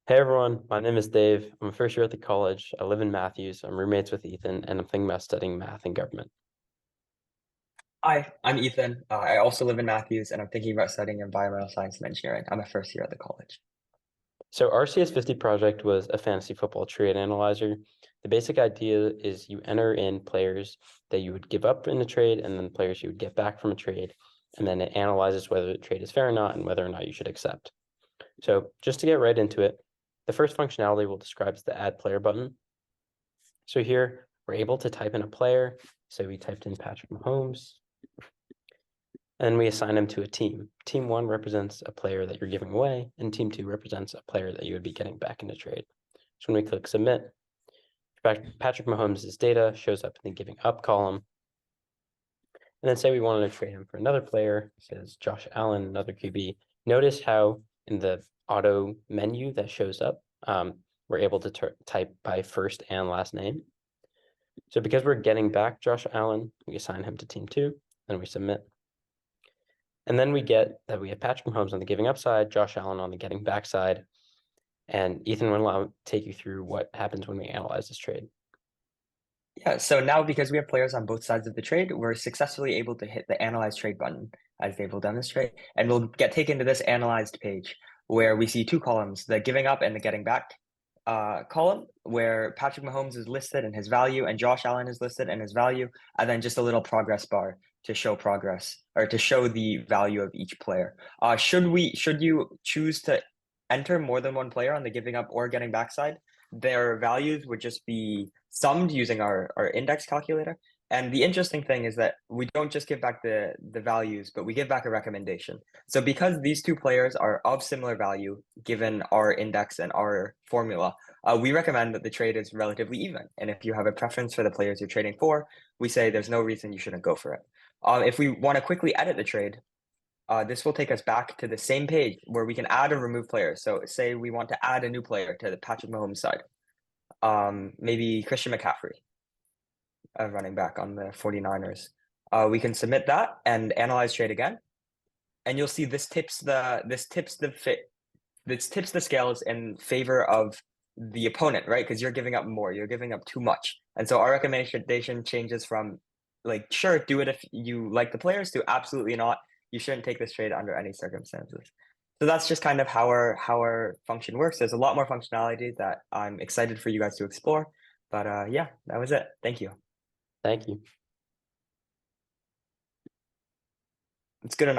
Hey everyone, my name is Dave. I'm a first year at the college. I live in Matthews. I'm roommates with Ethan, and I'm thinking about studying math and government. Hi, I'm Ethan. I also live in Matthews, and I'm thinking about studying environmental science and engineering. I'm a first year at the college. So our CS50 project was a fantasy football trade analyzer. The basic idea is you enter in players that you would give up in a trade, and then players you would get back from a trade, and then it analyzes whether the trade is fair or not, and whether or not you should accept. So just to get right into it, the first functionality we'll describe is the Add Player button. So here we're able to type in a player. So we typed in Patrick Mahomes. And we assign them to a team. Team one represents a player that you're giving away, and team two represents a player that you would be getting back in a trade. So when we click submit, Patrick Mahomes' data shows up in the giving up column. And then say we wanted to trade him for another player, says Josh Allen, another QB. Notice how in the auto menu that shows up, we're able to type by first and last name. So because we're getting back Josh Allen, we assign him to team two, then we submit. And then we get that we have Patrick Mahomes on the giving up side, Josh Allen on the getting back side. And Ethan will take you through what happens when we analyze this trade. Yeah, so now because we have players on both sides of the trade, we're successfully able to hit the Analyze Trade button, as Dave will demonstrate, and we'll get taken to this analyzed page where we see two columns, the giving up and the getting back column, where Patrick Mahomes is listed and his value, and Josh Allen is listed and his value, and then just a little progress bar to show progress or to show the value of each player. Should you choose to enter more than one player on the giving up or getting back side, their values would just be summed using our index calculator. And the interesting thing is that we don't just give back the values, but we give back a recommendation. So because these two players are of similar value, given our index and our formula, we recommend that the trade is relatively even. And if you have a preference for the players you're trading for, we say there's no reason you shouldn't go for it. If we want to quickly edit the trade, this will take us back to the same page where we can add or remove players. So say we want to add a new player to the Patrick Mahomes side. Maybe Christian McCaffrey, running back on the 49ers. We can submit that and analyze trade again. And you'll see this tips the scales in favor of the opponent, right? Because you're giving up more, you're giving up too much. And so our recommendation changes from like, sure, do it if you like the players, to absolutely not. You shouldn't take this trade under any circumstances. So that's just kind of how our function works. There's a lot more functionality that I'm excited for you guys to explore. But yeah, that was it. Thank you. Thank you. It's good enough.